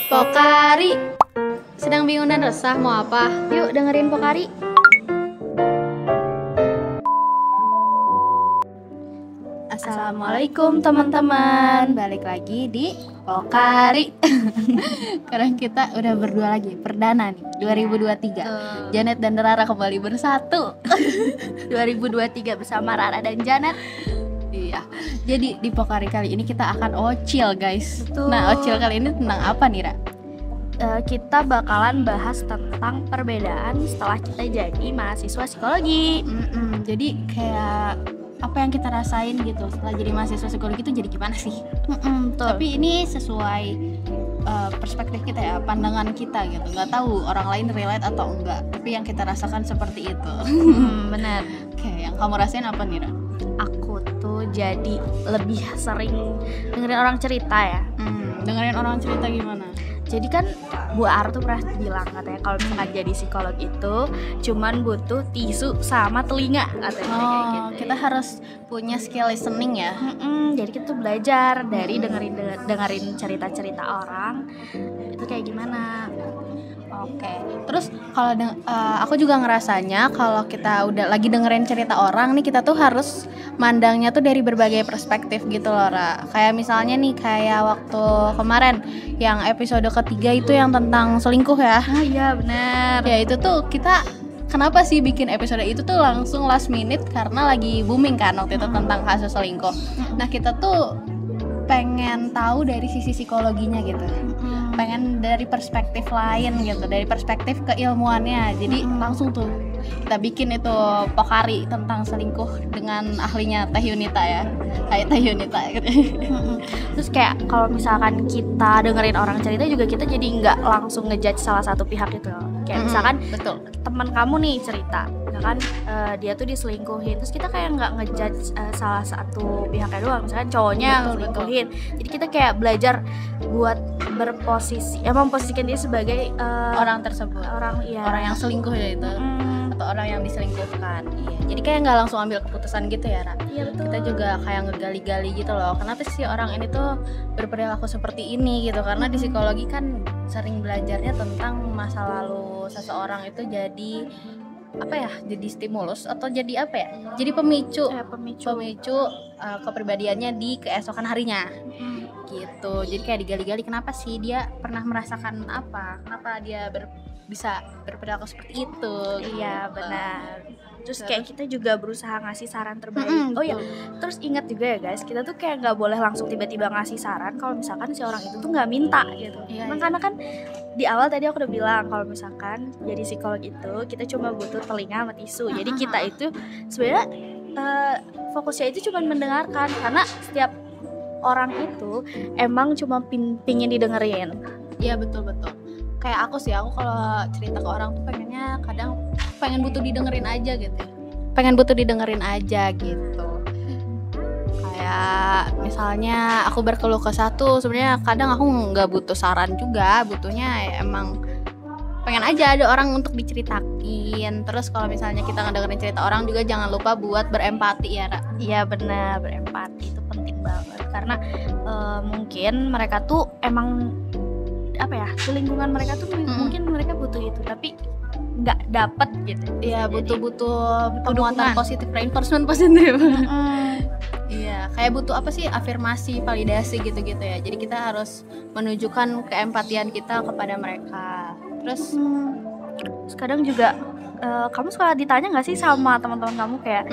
Pokari. Sedang bingung dan resah mau apa? Yuk dengerin Pokari. Assalamualaikum teman-teman, balik lagi di Pokari. Sekarang kita udah berdua lagi, perdana nih 2023. Janet dan Rara kembali bersatu. 2023 bersama Rara dan Janet. Iya. Jadi di Pokari kali ini kita akan ocil, guys. Betul. Nah, ocil kali ini tentang apa nih, Ra? Kita bakalan bahas tentang perbedaan setelah kita jadi mahasiswa psikologi. Jadi kayak apa yang kita rasain gitu setelah jadi mahasiswa psikologi itu jadi gimana sih? Tapi ini sesuai perspektif kita ya, pandangan kita gitu. Nggak tahu orang lain relate atau enggak, tapi yang kita rasakan seperti itu. Benar. Oke, yang kamu rasain apa nih, Ra? Aku tuh jadi lebih sering dengerin orang cerita ya. Dengerin orang cerita gimana? Jadi kan Bu Ar tuh pernah bilang katanya kalau misalkan jadi psikolog itu cuman butuh tisu sama telinga katanya kayak gitu. Kita harus punya skill listening ya. Jadi kita tuh belajar dari dengerin cerita-cerita orang itu kayak gimana. Oke. Terus kalau aku juga ngerasanya kalau kita udah lagi dengerin cerita orang nih, kita tuh harus mandangnya tuh dari berbagai perspektif gitu loh, Ra. Kayak misalnya nih, kayak waktu kemarin yang episode ketiga itu yang tentang selingkuh ya. Iya benar. Ya itu tuh kita kenapa sih bikin episode itu tuh langsung last minute karena lagi booming kan waktu itu tentang kasus selingkuh. Nah, kita tuh pengen tahu dari sisi psikologinya gitu. Pengen dari perspektif lain gitu, dari perspektif keilmuannya. Jadi langsung tuh kita bikin itu Pokari tentang selingkuh dengan ahlinya Teh Yunita ya. Kayak Teh Yunita gitu. Terus kayak kalau misalkan kita dengerin orang cerita juga kita jadi nggak langsung ngejudge salah satu pihak itu. Kayak misalkan betul. Teman kamu nih cerita, misalkan dia tuh diselingkuhin, terus kita kayak nggak ngejudge salah satu pihaknya doang, misalkan cowoknya selingkuhin. Jadi kita kayak belajar buat memposisikan dia sebagai orang tersebut, orang yang selingkuh ya itu, atau orang yang diselingkuhkan. Iya. Jadi kayak nggak langsung ambil keputusan gitu ya, Ra. Iya, betul. Kita juga kayak ngegali-gali gitu loh. Kenapa sih orang ini tuh berperilaku seperti ini gitu? Karena di psikologi kan sering belajarnya tentang masa lalu seseorang itu jadi apa ya? Jadi stimulus atau jadi apa ya? Jadi pemicu kepribadiannya di keesokan harinya. Gitu. Jadi kayak digali-gali kenapa sih dia pernah merasakan apa? Kenapa dia bisa berperilaku seperti itu? Iya, benar. Terus kayak kita juga berusaha ngasih saran terbaik. Oh ya, terus ingat juga ya guys, kita tuh kayak nggak boleh langsung tiba-tiba ngasih saran kalau misalkan si orang itu tuh nggak minta gitu. Karena kan di awal tadi aku udah bilang kalau misalkan jadi psikolog itu kita cuma butuh telinga sama tisu. Jadi kita itu sebenarnya fokusnya itu cuma mendengarkan, karena setiap orang itu emang cuma pingin didengerin. Iya, betul. Kayak aku kalau cerita ke orang tuh pengennya kadang pengen butuh didengerin aja gitu. Kayak misalnya aku berkeluh ke satu, sebenarnya kadang aku nggak butuh saran juga, butuhnya ya emang pengen aja ada orang untuk diceritakin. Terus kalau misalnya kita ngedengerin cerita orang juga jangan lupa buat berempati ya, Ra. Iya benar, berempati itu penting banget karena mungkin mereka tuh emang apa ya, di lingkungan mereka tuh mungkin mereka butuh itu tapi nggak dapet gitu. Iya, butuh penguatan positif, reinforcement positif. Iya, kayak butuh apa sih, afirmasi, validasi gitu-gitu ya. Jadi kita harus menunjukkan keempatian kita kepada mereka. Terus kadang juga kamu suka ditanya nggak sih sama teman-teman kamu kayak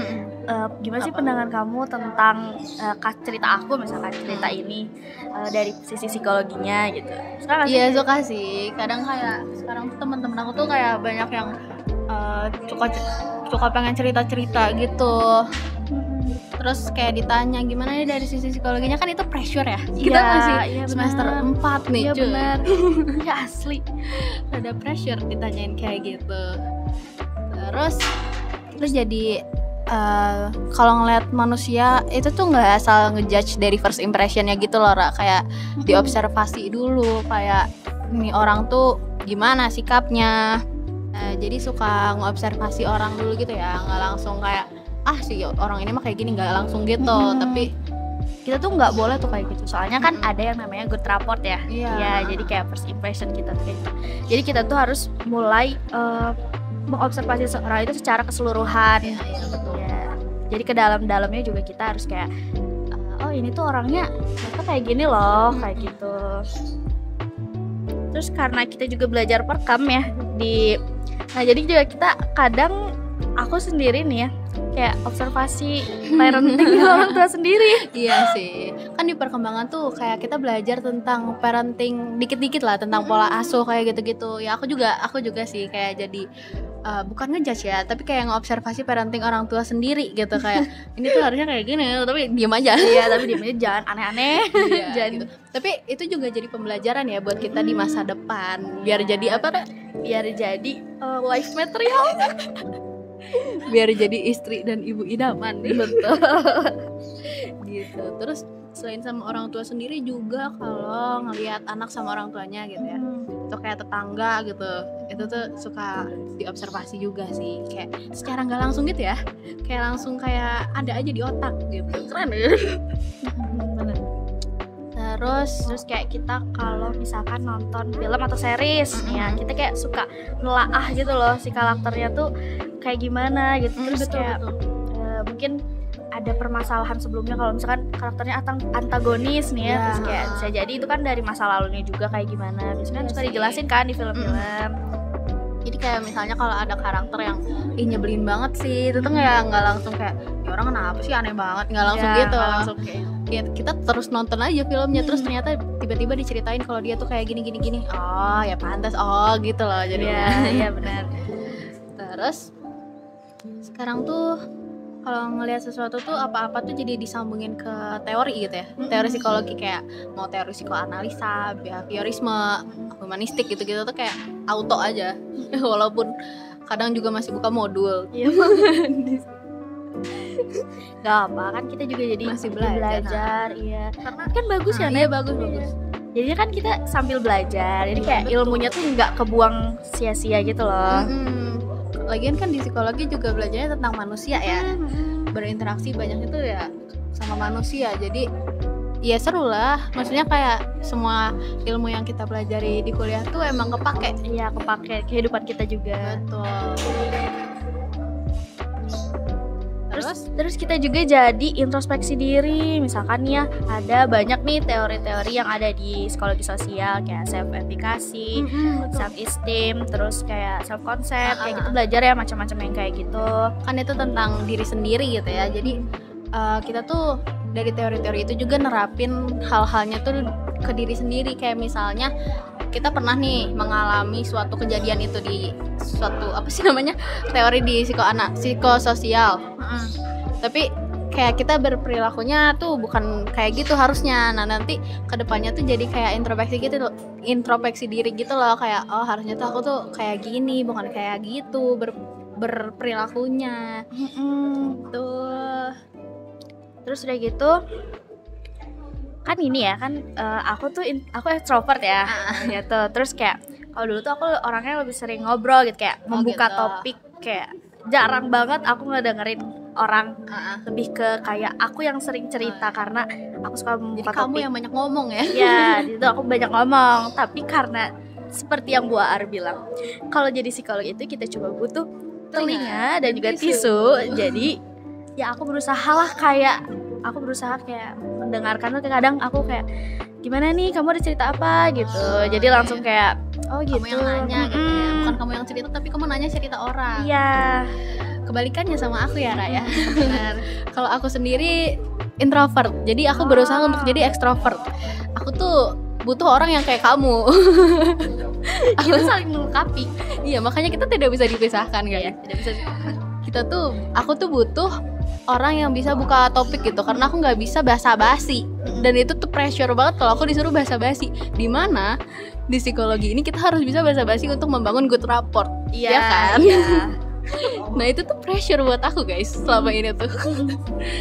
gimana sih pandangan kamu tentang cerita aku, misalkan cerita ini dari sisi psikologinya gitu? Iya, suka sih. Kadang kayak sekarang tuh teman-teman aku tuh kayak banyak yang suka pengen cerita-cerita gitu. Terus kayak ditanya gimana nih dari sisi psikologinya, kan itu pressure ya. Kita masih semester 4 nih, cuy. Bener. Ya asli. Ada pressure ditanyain kayak gitu. Terus jadi kalau ngeliat manusia itu tuh nggak asal ngejudge dari first impressionnya gitu loh, Ra. Kayak diobservasi dulu, kayak ini orang tuh gimana sikapnya. Jadi suka ngobservasi orang dulu gitu ya, nggak langsung kayak si orang ini mah kayak gini, nggak langsung gitu. Tapi kita tuh nggak boleh tuh kayak gitu. Soalnya kan ada yang namanya good rapport ya. Ya, jadi kayak first impression kita tuh kayak gitu. Jadi kita tuh harus mulai mengobservasi seorang itu secara keseluruhan. Ya. Jadi ke dalam-dalamnya juga kita harus kayak oh ini tuh orangnya ternyata kayak gini loh, kayak gitu. Terus karena kita juga belajar perekam ya nah jadi juga kita kadang aku sendiri nih ya kayak observasi parenting orang tua sendiri. Iya sih, kan di perkembangan tuh kayak kita belajar tentang parenting dikit-dikit lah, tentang pola asuh kayak gitu-gitu. Ya aku juga sih kayak jadi bukan ngejudge ya, tapi kayak ngobservasi parenting orang tua sendiri gitu. Kayak ini tuh harusnya kayak gini, tapi diem aja. Iya, tapi diem aja, jangan aneh-aneh. Iya, jangan gitu. Tapi itu juga jadi pembelajaran ya buat kita di masa depan. Biar jadi apa, Ra? Biar jadi life material. Biar jadi istri dan ibu idaman. Betul. Gitu. Terus selain sama orang tua sendiri juga kalau ngelihat anak sama orang tuanya gitu ya, atau kayak tetangga gitu, itu tuh suka diobservasi juga sih, kayak secara nggak langsung gitu ya, kayak langsung kayak ada aja di otak gitu. Keren ya. Terus kayak kita kalau misalkan nonton film atau series ya, kita kayak suka nelaah gitu loh si karakternya tuh kayak gimana gitu. Terus betul, kayak mungkin ada permasalahan sebelumnya, kalau misalkan karakternya antagonis nih ya, terus kayak bisa jadi itu kan dari masa lalunya juga kayak gimana. Biasanya kan suka dijelasin kan di film-film. Jadi kayak misalnya kalau ada karakter yang nyebelin banget sih, itu tuh nggak langsung kayak ya orang kenapa sih aneh banget, nggak langsung gitu. Langsung kayak ya, kita terus nonton aja filmnya, terus ternyata tiba-tiba diceritain kalau dia tuh kayak gini. Oh ya pantas, oh gitu loh jadinya. Iya benar. Terus sekarang tuh kalau ngelihat sesuatu tuh apa-apa tuh jadi disambungin ke teori gitu ya, teori psikologi, kayak mau teori psikoanalisa, behaviorisme, humanistik gitu-gitu tuh kayak auto aja. Walaupun kadang juga masih buka modul. Gak apa kan, kita juga jadi masih belajar. Iya. Karena kan bagus ya, Iya bagus. Jadinya kan kita sambil belajar, jadi kayak ilmunya tuh nggak kebuang sia-sia gitu loh. Lagian kan di psikologi juga belajarnya tentang manusia ya, berinteraksi banyak itu ya sama manusia, jadi ya seru lah. Maksudnya kayak semua ilmu yang kita pelajari di kuliah tuh emang kepake. Iya, kepake kehidupan kita juga. Betul. Terus kita juga jadi introspeksi diri. Misalkan ya ada banyak nih teori-teori yang ada di psikologi sosial, kayak self-efficacy, self-esteem, terus kayak self-concept, kayak gitu, belajar ya macam-macam yang kayak gitu. Kan itu tentang diri sendiri gitu ya. Jadi kita tuh dari teori-teori itu juga nerapin hal-halnya tuh ke diri sendiri. Kayak misalnya kita pernah nih mengalami suatu kejadian itu di suatu apa sih namanya, teori di psikososial. Tapi kayak kita berperilakunya tuh bukan kayak gitu harusnya. Nah nanti kedepannya tuh jadi kayak introspeksi diri gitu loh, kayak oh harusnya tuh aku tuh kayak gini, bukan kayak gitu berperilakunya. Tuh. Terus udah gitu kan ini ya kan aku extrovert ya gitu. Terus kayak kalau dulu tuh aku orangnya lebih sering ngobrol gitu, kayak membuka topik, kayak jarang banget aku ngedengerin orang. Lebih ke kayak aku yang sering cerita karena aku suka membuka topik. Kamu yang banyak ngomong ya? Ya itu aku banyak ngomong, tapi karena seperti yang Bu Ar bilang, kalau jadi psikolog itu kita cuma butuh telinga dan juga tisu. Jadi ya aku berusaha kayak mendengarkan tuh. Kadang aku kayak gimana nih, kamu ada cerita apa gitu. Jadi langsung kayak oh gitu, kamu yang nanya gitu ya, bukan kamu yang cerita tapi kamu nanya cerita orang. Iya. Kebalikannya sama aku ya Raya. Benar. Kalau aku sendiri introvert, jadi aku berusaha untuk jadi extrovert. Aku tuh butuh orang yang kayak kamu. Kita saling melengkapi. Iya, makanya kita tidak bisa dipisahkan kan ya. Tidak bisa. Aku tuh butuh orang yang bisa buka topik gitu, karena aku nggak bisa basa-basi. Dan itu tuh pressure banget kalau aku disuruh basa-basi. Dimana di psikologi ini kita harus bisa basa-basi untuk membangun good rapport. Iya kan? Iya. Nah itu tuh pressure buat aku guys selama ini tuh.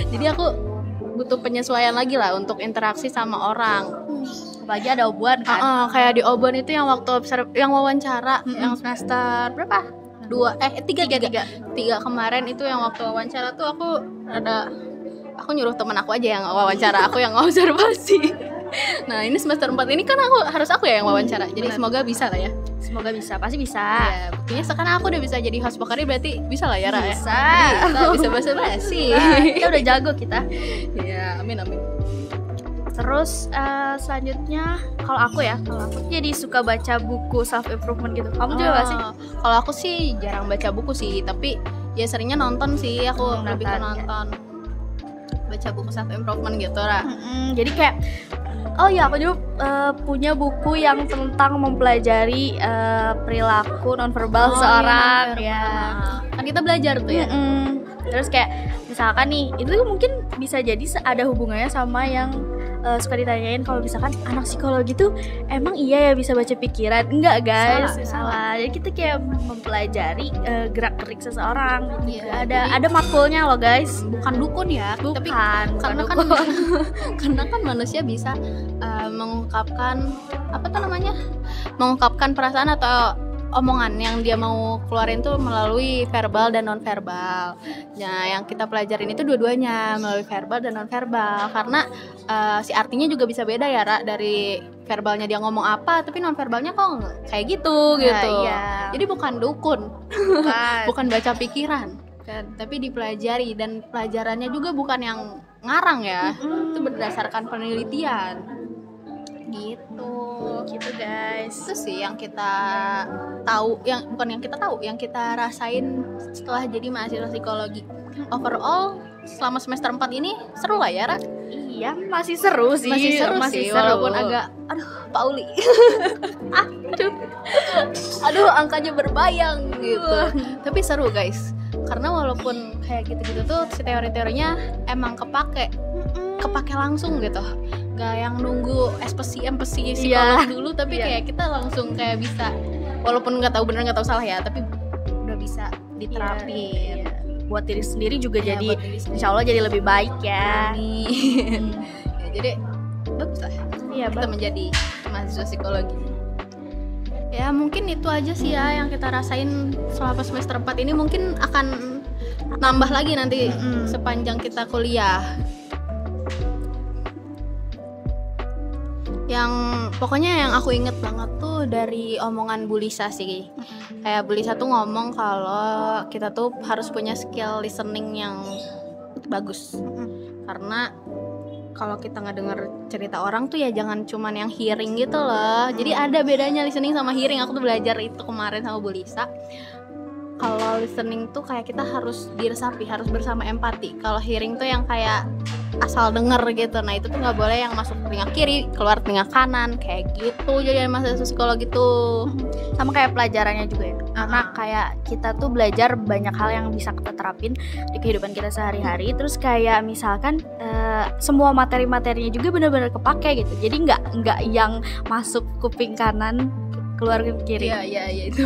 Jadi aku butuh penyesuaian lagi lah untuk interaksi sama orang. Apalagi ada obuan kan. Kayak di obuan itu yang waktu yang wawancara yang semester berapa? 3 kemarin itu yang waktu wawancara tuh aku ada aku nyuruh temen aku aja yang wawancara, aku yang observasi. Nah ini semester 4 ini kan harus aku ya yang wawancara. Jadi semoga bisa lah ya. Semoga bisa, pasti bisa. Ya, buktinya sekarang aku udah bisa jadi host Pokari, berarti bisa lah ya Ra. Bisa basa-basi. Kita udah jago kita. Ya, amin. Terus selanjutnya kalau aku jadi suka baca buku self improvement gitu. Kamu juga gak sih? Kalau aku sih jarang baca buku sih, tapi ya seringnya nonton sih. Aku lebih ke nonton. Baca buku self improvement gitu Ra. Jadi kayak aku juga punya buku yang tentang mempelajari perilaku nonverbal seorang ya. Kan kita belajar tuh ya. Terus kayak misalkan nih, itu mungkin bisa jadi ada hubungannya sama yang suka ditanyain kalau misalkan anak psikologi tuh emang iya ya bisa baca pikiran? Enggak guys, salah. Jadi kita kayak mempelajari gerak-gerik seseorang gitu. Ada matkulnya loh guys. Bukan dukun ya, tapi karena kan manusia bisa mengungkapkan perasaan atau omongan yang dia mau keluarin tuh melalui verbal dan non-verbal. Nah, yang kita pelajarin itu dua-duanya, melalui verbal dan non-verbal. Karena si artinya juga bisa beda ya, Ra, dari verbalnya dia ngomong apa, tapi non-verbalnya kok kayak gitu. Iya. Jadi bukan dukun, bukan baca pikiran, kan? Tapi dipelajari, dan pelajarannya juga bukan yang ngarang ya, itu berdasarkan penelitian. Gitu guys. Itu sih yang kita tahu, yang kita rasain setelah jadi mahasiswa psikologi. Overall selama semester 4 ini seru lah ya, Ra? Iya, masih seru sih. Masih seru. Walaupun agak Pauli. Angkanya berbayang gitu. Tapi seru guys. Karena walaupun kayak gitu-gitu tuh si teori-teorinya emang kepake langsung gitu. Gak yang nunggu empati psikologi dulu, tapi kayak kita langsung kayak bisa, walaupun nggak tahu benar nggak tahu salah ya, tapi udah bisa diterapin. Buat diri sendiri juga jadi insya Allah jadi lebih baik ya. Ya, jadi bagus lah kita menjadi mahasiswa psikologi. Ya mungkin itu aja sih ya yang kita rasain selama semester 4 ini. Mungkin akan nambah lagi nanti sepanjang kita kuliah. Pokoknya yang aku inget banget tuh dari omongan Bu Lisa sih. Kayak Bu Lisa tuh ngomong kalau kita tuh harus punya skill listening yang bagus. Karena kalau kita ngedenger cerita orang tuh ya jangan cuman yang hearing gitu loh. Jadi ada bedanya listening sama hearing. Aku tuh belajar itu kemarin sama Bu Lisa. Kalau listening tuh kayak kita harus diresapi, harus bersama empati. Kalau hearing tuh yang kayak asal denger gitu. Nah itu tuh nggak boleh yang masuk telinga kiri keluar telinga kanan kayak gitu. Jadi mahasiswa psikologi tuh sama kayak pelajarannya juga ya. Karena kayak kita tuh belajar banyak hal yang bisa kita terapin di kehidupan kita sehari-hari. Terus kayak misalkan semua materi-materinya juga benar-benar kepake gitu. Jadi nggak yang masuk kuping kanan keluar kuping kiri. Iya itu.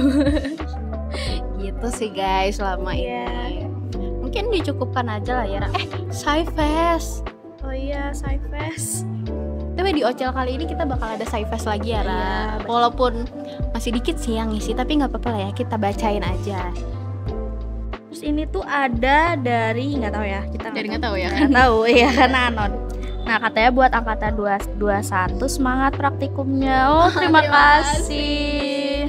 Gitu sih guys selama ini. Mungkin dicukupkan aja lah ya. Sci-Fest. Oh iya, Sci-Fest. Tapi di Ocel kali ini kita bakal ada Sci-Fest lagi ya, Ra. Walaupun masih dikit sih yang ngisi, tapi nggak apa-apa lah ya, kita bacain aja. Terus ini tuh ada dari nggak tahu ya, kita nggak tahu ya. Nggak tahu ya, karena anon. Nah katanya buat angkatan 21 semangat praktikumnya. Oh terima kasih.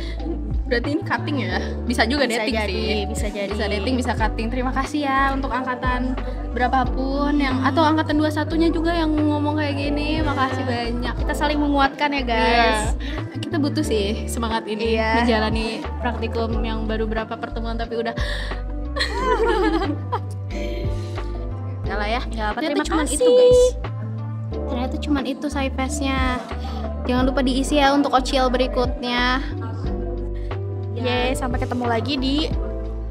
Berarti ini cutting ya? Bisa juga dating sih. Bisa jadi. Bisa dating, bisa cutting. Terima kasih ya untuk angkatan berapapun yang atau angkatan 21-nya juga yang ngomong kayak gini. Makasih banyak. Kita saling menguatkan ya, guys. Kita butuh sih semangat ini menjalani praktikum yang baru berapa pertemuan tapi udah Enggak lah ya. Ternyata cuma itu, guys. Ternyata cuma itu Sci-Fest-nya. Jangan lupa diisi ya untuk OCL berikutnya. Sampai ketemu lagi di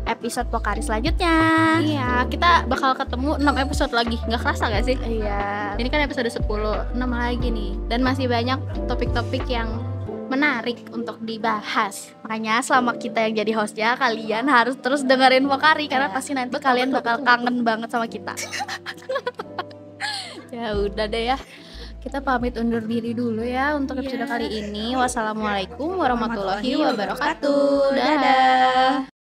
episode Pokari selanjutnya. Iya, kita bakal ketemu 6 episode lagi. Nggak kerasa gak sih? Iya. Ini kan episode 10, 6 lagi nih. Dan masih banyak topik-topik yang menarik untuk dibahas. Makanya selama kita yang jadi hostnya, kalian harus terus dengerin Pokari karena pasti nanti kalian bakal kangen banget sama kita. Ya udah deh ya. Kita pamit undur diri dulu ya untuk episode kali ini. Wassalamualaikum warahmatullahi wabarakatuh. Dadah.